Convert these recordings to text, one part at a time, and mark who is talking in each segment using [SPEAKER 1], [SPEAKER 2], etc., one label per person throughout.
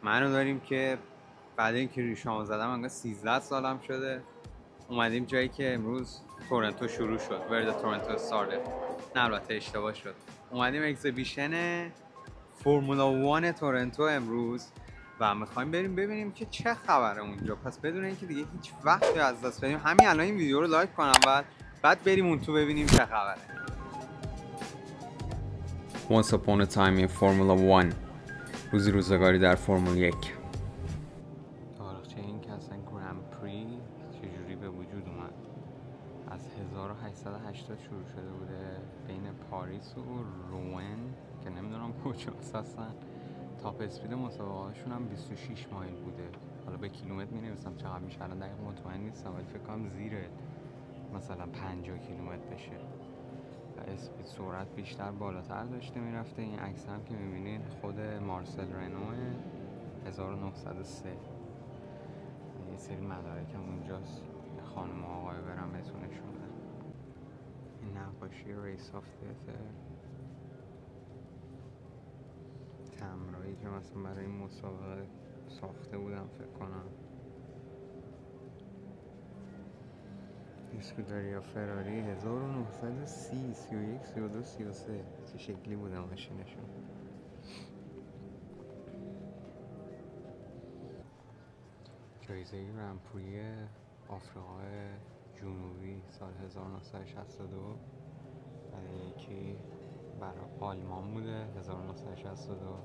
[SPEAKER 1] منو داریم که بعد اینکه ریشامو زدم انگار 13 سالم شده اومدیم جایی که امروز تورنتو شروع شد. ورد تورنتو استارت. نه البته اشتباه شد. اومدیم اکزیبیشن فرمولا 1 تورنتو امروز و میخوایم بریم ببینیم که چه خبره اونجا. پس بدون اینکه دیگه هیچ وقتی از دست بدیم همین الان این ویدیو رو لایک کنم بعد بریم اون تو ببینیم چه خبره. Once upon a time in Formula 1. روزی روزگاری در فرمول 1. تاریخچه این که اصلا گرند پری چجوری به وجود اومد. از 1880 شروع شده بوده بین پاریس و روئن که نمیدونم کجاست هستن. تاپ اسپید مسابقه هاشون هم 26 مایل بوده. حالا به کیلومتر می نویسم چقدر میشه الان دقیق مطمئن نیستم ولی فکر کنم زیر مثلا 50 کیلومتر بشه و اسپید سرعت بیشتر بالاتر داشته میرفته. این عکس هم که میبینید خود مارسل رنوه 1903. یه سری مدارک هم اونجاست خانم و آقای برم بهتون نشون بدم. این نقاشی ریس آف دیته تمرایی که مثلا برای این مسابقه ساخته بودم فکر کنم. اسکودریا فراری 1930 31 32 33 چه شکلی بوده ماشینشون. جایزه گرندپری آفریقای جنوبی سال 1962 برای یکی برای آلمان بوده. 1962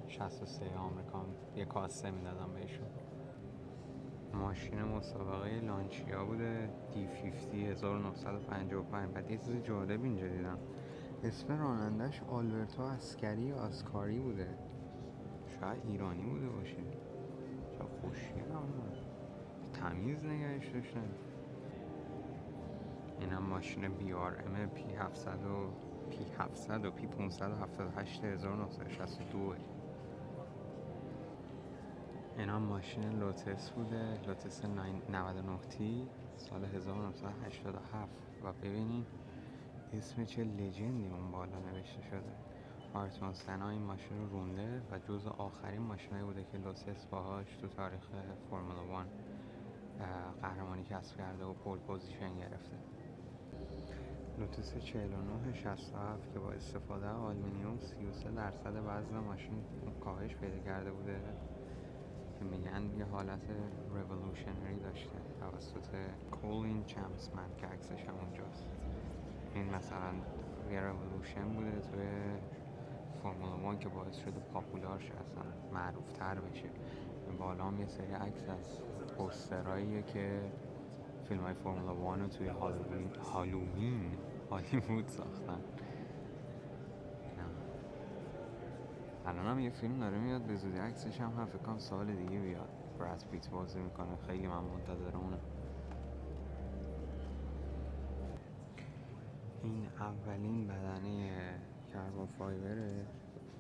[SPEAKER 1] 63 آمریکا یه کاسه میدادم بهشون. ماشین مسابقه لانچیا بوده D50 1955. بعد یه چیز جالب اینجا دیدم اسم رانندش آلبرتو اسکری آسکاری بوده. شاید ایرانی بوده باشه. چه خوشگل هم تمیز نگهش داشتن. این هم ماشین BRM P700 و P578 1962. این هم ماشین لوتس بوده. لوتس 99T سال 1987 و ببینین اسم چه لجندی اون بالا نوشته شده. آرتون سنا این ماشین رو رونده و جز آخرین ماشینایی بوده که لوتس باهاش تو تاریخ فرمولا 1 قهرمانی کسب کرده و پول پوزیشن گرفته. لوتس 4967 که با استفاده آلومینیوم 33% وزن ماشین کاهش پیدا کرده بوده که میگن یه حالت ریولوشنری داشته توسط کولین چمپسمن که عکسش هم اونجاست. این مثلا یه ریولوشن بوده توی فرمولا 1 که باعث شده پاپولار شه اصلا معروف تر بشه. بالا هم یه سری عکس از پوستراییه که فیلم های فرمولا 1 رو توی هالیوود ساختن. الان هم یه فیلم داره میاد به زودی عکسش هم فکر کنم سال دیگه بیاد. براد پیت بازی میکنه. خیلی من منتظر اونم. این اولین بدنه کربن فایبره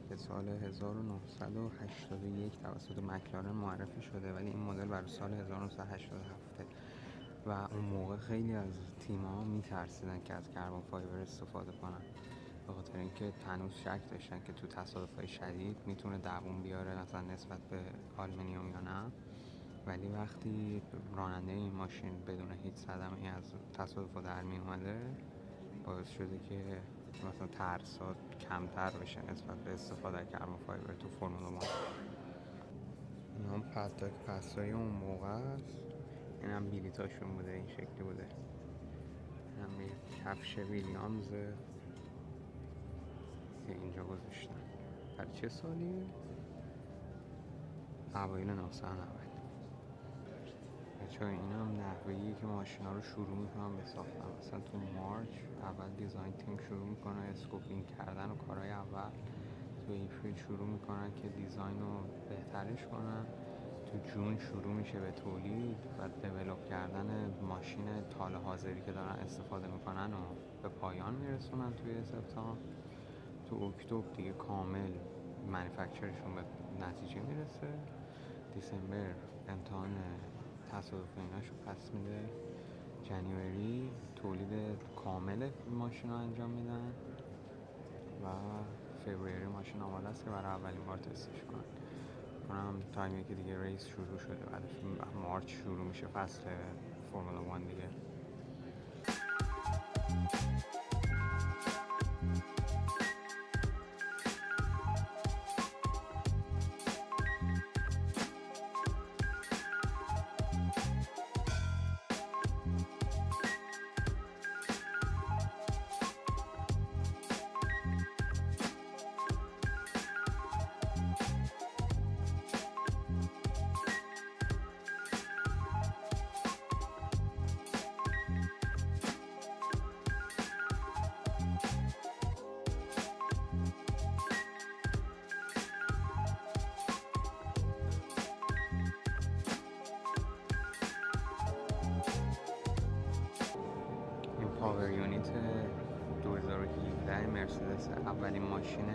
[SPEAKER 1] که سال 1981 توسط مکلارن معرفی شده ولی این مدل برای سال 1987 و اون موقع خیلی از تیم‌ها میترسیدن که از کربن فایبر استفاده کنن به خاطر اینکه هنوز شک داشتن که تو تصادف‌های شدید میتونه دووم بیاره مثلا نسبت به آلومینیوم یا نه. ولی وقتی راننده این ماشین بدون هیچ صدمه‌ای از تصادف در می اومده باعث شده که مثلا ترسات کمتر بشه نسبت به استفاده از کربن فایبر تو فرمولا 1. این هم پداک پسایی اون موقع است. این هم بیلیتاشون بوده. این شکلی بوده. این هم کفش ویلیامزه که اینجا گذاشتن. برای چه سالیه؟ اوایل 1990. بچه‌ها این هم نحوهیه که ماشینا رو شروع میکنن به ساختن. مثلا تو مارچ اول دیزاین تیم شروع میکنه اسکوپینگ کردن و کارهای اول. تو اپریل شروع میکنن که دیزاین رو بهترش کنن. تو جون شروع میشه به تولید و دیولپ کردن ماشین حال حاضری که دارن استفاده میکنن و به پایان میرسونن توی سپتامبر. تو اکتبر دیگه کامل مانیفکتچرشون به نتیجه میرسه. دیسمبر امتحان تصادف ایناشو پس میده. جنوری تولید کامل ماشین رو انجام میدن و فوریه ماشین آماده است که برای اولین بار تستش کنن. میکنم تایمی که دیگه ریس شروع شده، بعدش مارچ شروع میشه فصل فرمولا 1 دیگه. این پاور یونیت 2017 مرسدس اولین ماشین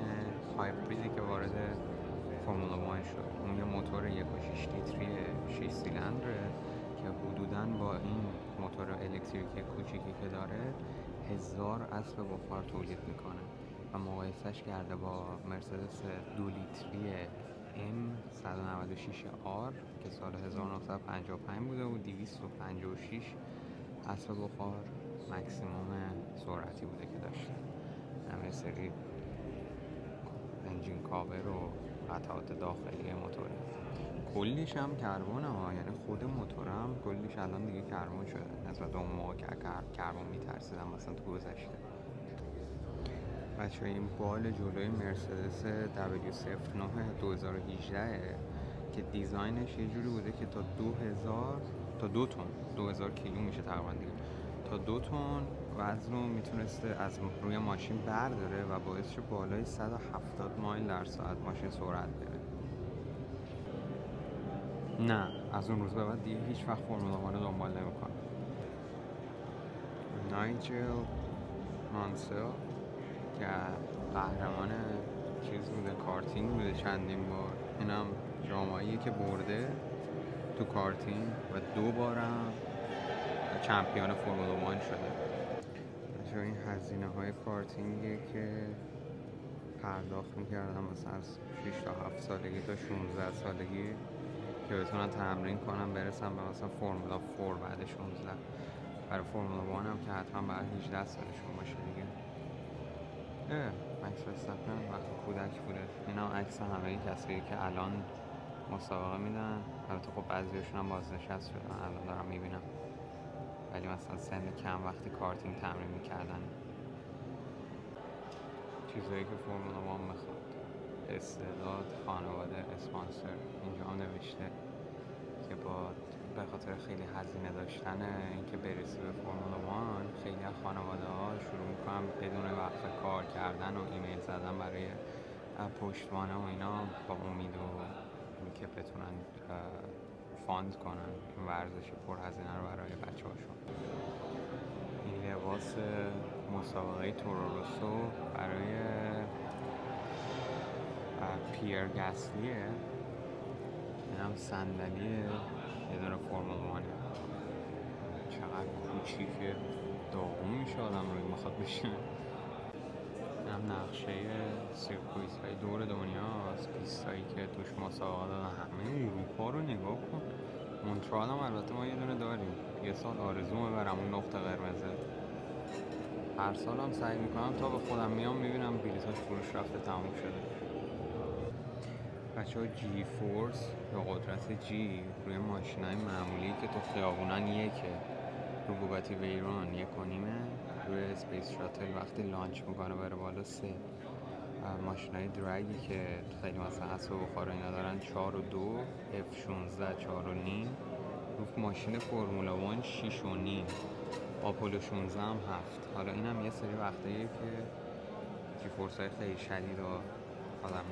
[SPEAKER 1] هایبریدی که وارد فرمولا 1 شد. اون یه موتور 1.6 لیتری 6 سیلندره که حدوداً با این موتور الکتریکی کوچیکی که داره 1000 اسب بخار تولید میکنه و مقایسش کرده با مرسدس 2 لیتری M196R که سال 1955 بوده و 256 اسب بخار مکسیموم سرعتی بوده که داشته. همه سری انجین کاور و قطعات داخلی موتوره. کلیش هم کربونه ها، یعنی خود موتورم کلیش الان دیگه کربن شده نسبت به اون موقع که کربن میترسیدم مثلا تو گذشته. بچه این بال جلوی مرسدس W09 2018 که دیزاینش یه جوری بوده که تا 2 تن 2000 کیلو میشه تقریبا دیگه، تا 2 تن وزن رو میتونسته از روی ماشین برداره و باعث شه بالای 170 مایل در ساعت ماشین سرعت بره. نه از اون روز به بعد دیگه هیچ وقت فرمولا 1 رو دنبال نمیکنم. نایجل مانسل که قهرمان چیز بوده، کارتینگ بوده چندین بار، اینم جامعه‌ایه که برده تو کارتینگ و 2 بارم چمپیون فرمولا 1 شده. چون این هزینه های کارتینگه که پرداخت میکردم مثلا از 6 تا 7 سالگی تا 16 سالگی که بتونن تمرین کنم برسم به مثلا فرمولا 4 بعد 16. برای فرمولا 1 هم که حتما بعد 18 سالشون باشه دیگه. مکس ورستپن وقتی کودک بوده. این هم عکس همه کسایی که الان مسابقه میدن، البته خب بعضیاشون هم بازنشست شدن الان دارم میبینم، ولی مثلا سن کم وقتی کارتینگ تمرین میکردن. چیزایی که فرمولا 1 میخواد: استعداد، خانواده، اسپانسر. اینجا هم نوشته که به خاطر خیلی هزینه داشتن اینکه برسی به فرمولا 1 خیلی از خانواده ها شروع میکنن بدون وقت کار کردن و ایمیل زدن برای پشتوانه و اینا با امید و اینکه بتونن فاند کنن این ورزش پرهزینه رو برای بچه هاشون. این لباس مسابقه توروروسو برای پیر گسلیه. این هم صندلی یه دونه فرمولا 1. چقدر کوچیکه، داغون میشه آدم روی میخواد بشینه. این هم نقشه سیرکویت های دور دنیاست، پیستایی که توش مسابقه دادن. همه اروپا رو نگاه کن. مونترال هم البته ما یه دونه داریم، یه سال آرزومه برم اون نقطه قرمزه. هر سال هم سعی میکنم تا به خودم میام میبینم بلیطاش فروش رفته تموم شده. بچه ها جی فورس یا قدرت جی روی ماشینای معمولی که تو خیابونن یکه، رو بوگاتی ویرون 1.5، روی اسپیس شاتل وقتی لانچ میکنه بره بالا 3. ماشینای درگی که خیلی مثلا اسب بخار اینا دارن 4.2، F16 4.5، رو ماشین فرمولا 1 6.5، آپولو 16 هم 7. حالا این هم یه سری وقتاییه که جی فورس های خیلی شدید و آدم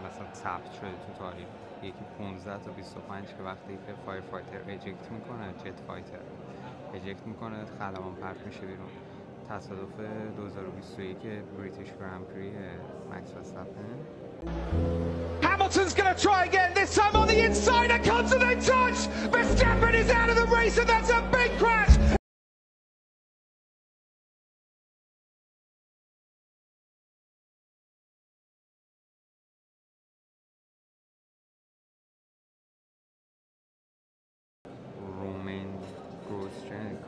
[SPEAKER 1] مثلا ثبت شده تو تاریخ. یکی 15 تا 25 که وقتی که فایر فایتر اجکت میکنه، جت فایتر اجکت میکنه، خلبان پرت میشه بیرون. تصادف 2021 بریتیش گرند پری مکس ورستپن.
[SPEAKER 2] Hamilton's going to try again, this time on the inside, a consonant touch! Verstappen is out of the race and that's a big crash!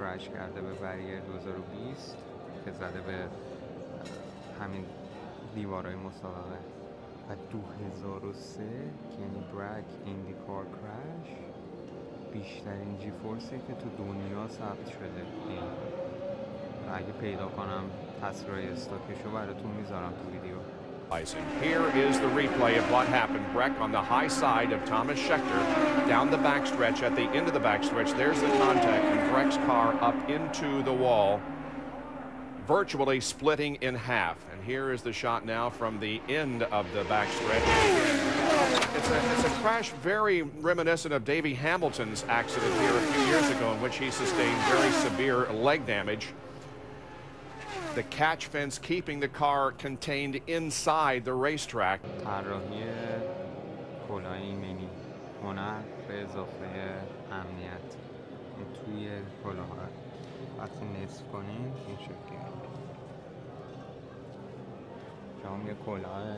[SPEAKER 1] کرش کرده به بریه 2020 که زده به همین دیوارهای مسابقه و 2003 که یعنی برک ایندیکار کرش بیشترین جی فورسی که تو دنیا ثبت شده. این اگه پیدا کنم تصویرهای استاکشو براتون میذارم تو ویدیو.
[SPEAKER 3] Here is the replay of what happened. Breck on the high side of Thomas Scheckter down the backstretch. At the end of the backstretch, there's the contact, and Breck's car up into the wall, virtually splitting in half. And here is the shot now from the end of the backstretch. It's a crash very reminiscent of Davey Hamilton's accident here a few years ago, in which he sustained very severe leg damage. The catch fence keeping the car contained inside the racetrack.
[SPEAKER 1] طراحی کلاه ایمنی، هنر به اضافه امنیت. این توی کلاه وقتی نصف کنیم این شکلی جام یه کلاه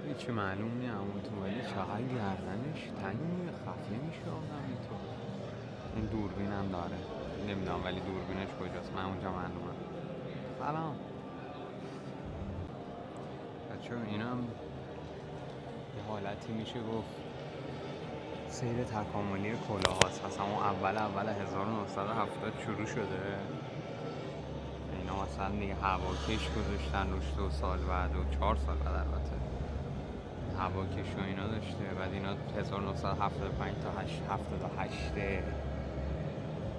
[SPEAKER 1] هیچی معلوم نیه، اما تو ولی چقدر گردنش تنگی خفه میشه آدم اینطور. این دوربین هم داره، نمیدونم ولی دوربینش کجاست، من اونجا معلومم. سلام بچه، این هم یه حالتی میشه گفت سیر تکاملی کلاه هاست. مثلا اون اول 1970 شروع شده، اینا مثلا دیگه هواکش گذاشتن روش 2 سال بعد و 4 سال بعد البته هواکش و اینا داشته. بعد اینا 1975 تا 78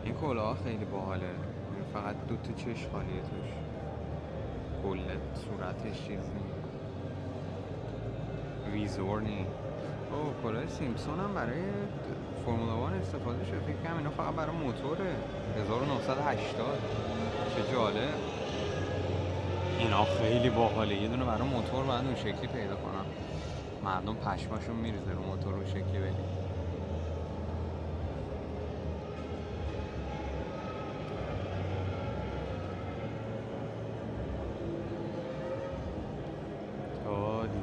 [SPEAKER 1] این کلاه خیلی باحاله، فقط 2 تا چشم خالیه توش، کل صورتش چیز نی، ویزور نی. اوه کلاه سیمپسون هم برای فرمولا 1 استفاده شده، فکر کنم اینا فقط برای موتوره. 1980 چه جالب. اینا خیلی باحاله، یه دونه برای موتور باید اون شکلی پیدا کنم، مردم پشماشون میریزه رو موتور اون شکلی بدیم.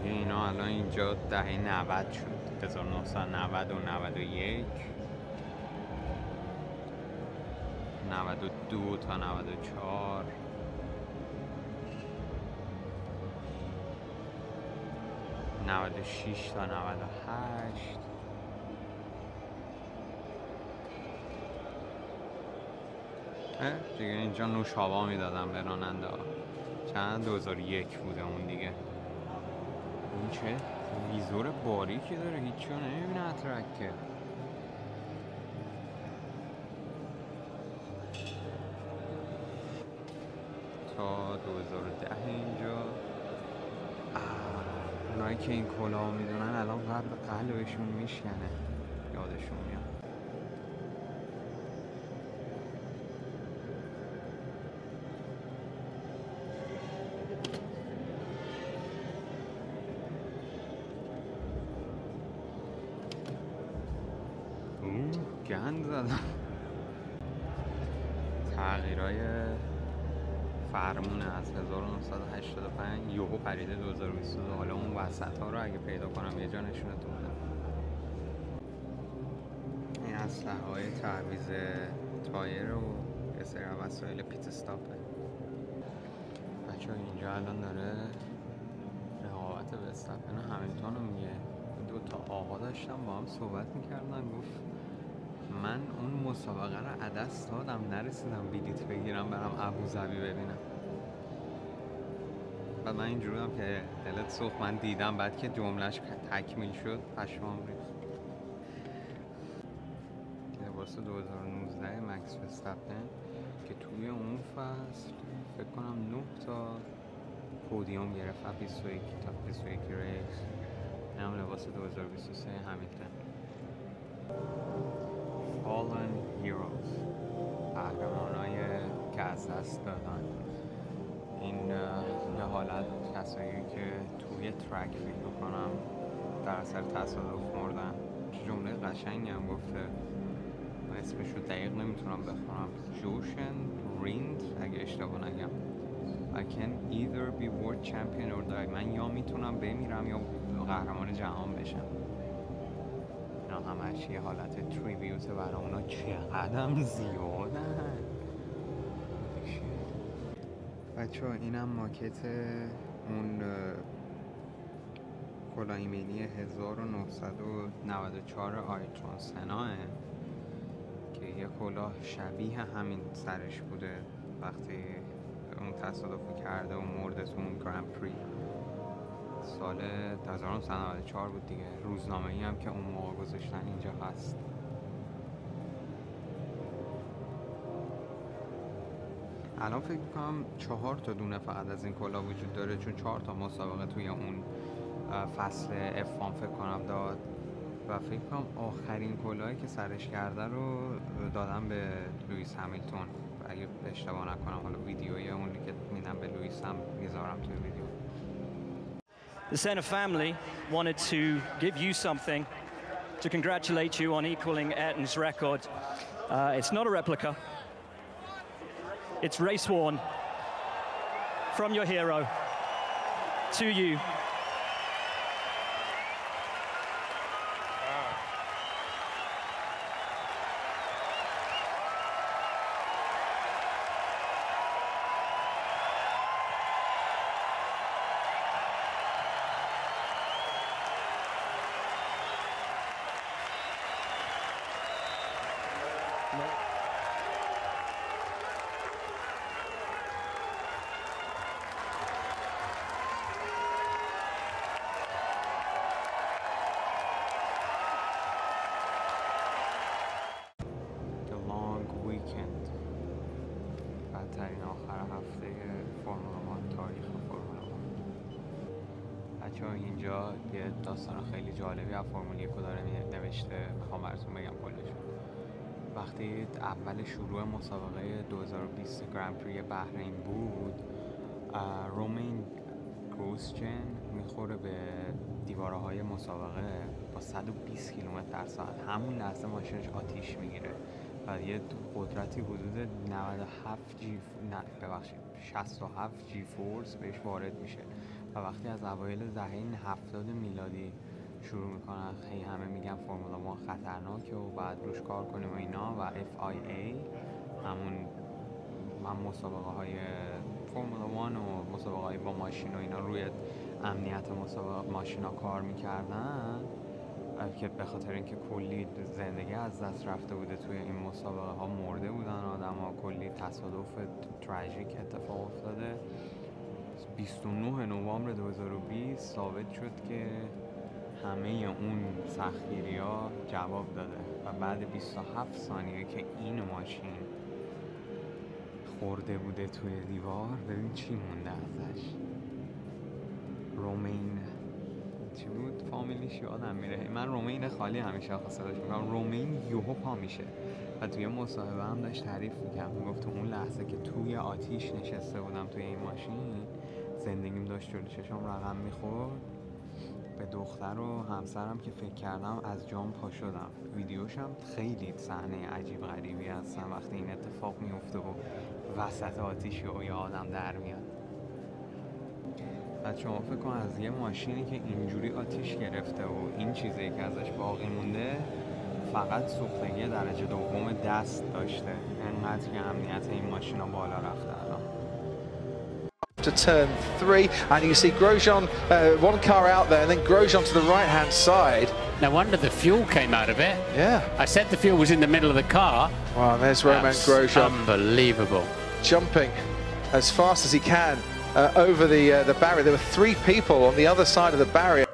[SPEAKER 1] دیگه اینا الان اینجا دهه 90 شد، 1990 و 91 92 تا 94 96 تا 98 دیگه اینجا نوشابه میدادم به راننده ها. چند 2001 بوده اون دیگه. این چه ویزور باریکی داره، هیچی رو نمیبینه اترکه. تا 2010 اینجا. اونایی که این کلاه میدونن الان قلبشون میشکنه، یادشون میاد. گند زدم. تغییرهای فرمونه از 1985 یوهو پریده 2022. حالا اون وسط ها رو اگه پیدا کنم یه جا نشونتون بدم. این اسلحه های تعویض تایر و یه سری وسایل پیت استاپه. بچه اینجا الان داره رقابت به استاپن و همیلتون رو میگه. دو تا آقا داشتم با هم صحبت میکردن، گفت من اون مسابقه رو عدس دادم، نرسیدم بلیط بگیرم برم ابوظبی ببینم. و من اینجوری بودم که دلت سوخت. من دیدم بعد که جملهش تکمیل شد پشمام ریخت. لباس 2019 مکس ورستپن که توی اون فصل فکر کنم 9 تا پودیوم گرفت، 21 تا 21 ریس. این هم لباس 2023 همیلتون. Fallen Heroes، قهرمانای که از دست دادن. این یه حالت کسایی که توی ترک فکر میکنم در اثر تصادف مردن. چه جمله قشنگی هم گفته، اسمش رو دقیق نمیتونم بخونم. جوشن ریند اگه اشتباه نگم. I can either be world champion or die. من یا میتونم بمیرم یا قهرمان جهان بشم. همش یه حالت تریبیوت برای اونا. چقدرم زیادن بچه ها. اینم ماکت اون کلاه ایمنی 1994 آیترون سناه که یه کلاه شبیه همین سرش بوده وقتی اون تصادف کرده و مرده تو اون گرند پری سال 1994 بود دیگه. روزنامه‌ای هم که اون موقع گذاشتن اینجا هست. الان فکر می‌کنم 4 تا دونه فقط از این کلاه وجود داره چون 4 تا مسابقه توی اون فصل F1 فکر کنم داد و فکر کنم آخرین کلاهی که سرش کرده رو دادم به لوئیس همیلتون اگه اشتباه نکنم. حالا ویدیوی اونی که میدم به لوئیس هم میذارم توی ویدیو.
[SPEAKER 4] The Senna family wanted to give you something to congratulate you on equaling Ayrton's record. It's not a replica. It's race worn from your hero to you.
[SPEAKER 1] بدترین آخر هفته فرمول 1 تاریخ فرمول 1. بچه‌ها اینجا یه داستان خیلی جالبی از فرمول 1 داره نوشته. میخوام براتون بگم کلش. وقتی اول شروع مسابقه 2020 گرند پری بحرین بود، رومین گروسچن میخوره به دیوارهای مسابقه با 120 کیلومتر در ساعت. همون لحظه ماشینش آتیش میگیره و یه قدرتی حدود 67 جی فورس بهش وارد میشه و وقتی از اوایل دهه 70 میلادی شروع میکنن هی همه میگن فرمول 1 خطرناکه و بعد روش کار کنیم و اینا و FIA همون مسابقه های فرمول 1 و مسابقه های با ماشین و اینا روی امنیت مسابقه ماشینا کار میکردن که به خاطر اینکه کلی زندگی از دست رفته بوده توی این مسابقه ها، مرده بودن آدم ها، کلی تصادف تراژیک اتفاق افتاده. 29 نوامبر 2020 ثابت شد که همه اون سختگیری ها جواب داده و بعد 27 ثانیه که این ماشین خورده بوده توی دیوار، ببین چی مونده ازش. رومین چی بود فامیلیش یادم میره، من رومین خالی همیشه صداش میکنم. رومین یوهو پا میشه و توی مصاحبه هم داشت تعریف میکرد، میگفت اون لحظه که توی آتیش نشسته بودم توی این ماشین، زندگیم داشت جلوی چشم رقم میخورد، به دختر و همسرم که فکر کردم از جام پا شدم. ویدیوش هم خیلی صحنه عجیب غریبی هستن وقتی این اتفاق میفته و وسط آتیش یه آدم در میاد. بعد شما فکر کن از یه ماشینی که اینجوری آتیش گرفته و این چیزی که ازش باقی مونده فقط سوختگی درجه دوم دست داشته، انقدر که امنیت این ماشینا بالا رفته الان.
[SPEAKER 5] To turn 3 and you see Grosjean, one car out there and then Grosjean to the right hand side.
[SPEAKER 6] No wonder the fuel came out of it.
[SPEAKER 5] Yeah.
[SPEAKER 6] I said the fuel was in the middle of the car.
[SPEAKER 5] Wow, there's Romain Grosjean.
[SPEAKER 6] Unbelievable.
[SPEAKER 5] Jumping as fast as he can over the barrier. There were 3 people on the other side of the barrier.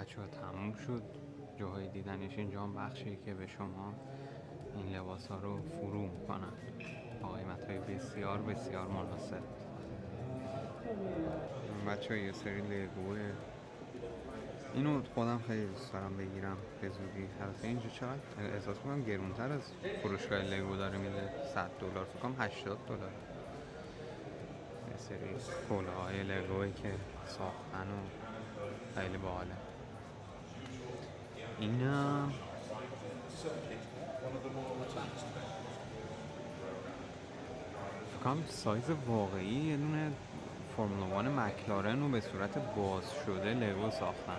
[SPEAKER 1] بچه ها تموم شد. جاهای دیدنش اینجا هم بخشی که به شما این لباس ها رو فرو میکنن با قیمت های بسیار بسیار مناسب. بچه ها یه سری لگوه، اینو خودم خیلی دوست دارم بگیرم به زودی. البته اینجا چقدر احساس کنم گرونتر از فروشگاه لگو داره میده، $100 فکر کنم $80. یه سری کلاهای لگویی که ساختن و خیلی باحاله. اینم فکر کنم سایز واقعی یه دونه فرمول 1 مکلارن رو به صورت باز شده لگو ساختن.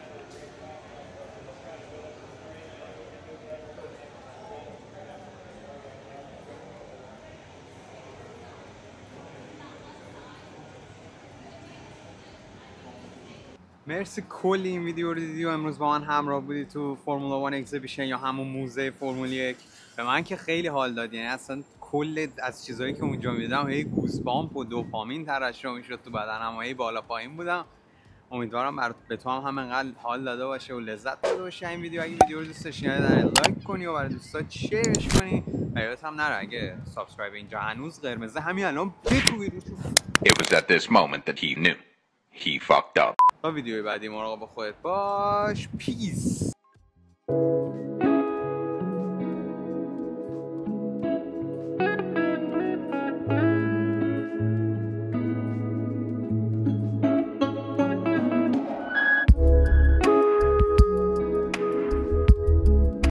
[SPEAKER 1] مرسی کلی این ویدیو رو دیدی و امروز با من همراه بودی تو فرمول 1 اگزیبیشن یا همون موزه فرمول 1. به من که خیلی حال داد، یعنی اصلا کل از چیزایی که اونجا میدیدم هی گوزبامپ و دوپامین ترشح میشد تو بدنم و هی بالا پایین بودم. امیدوارم به تو هم همینقدر حال داده باشه و لذت برده باشه این ویدیو. اگه ویدیو رو دوست داشتی لایک کنی و برای دوستات شیرش کنی و یادت هم نره اگه سابسکرایب اینجا هنوز قرمزه همین الان بکوبی روش.
[SPEAKER 7] It was at this moment that he knew he fucked up.
[SPEAKER 1] تا ویدیوی بعدی مراقب خودت باش. پیس.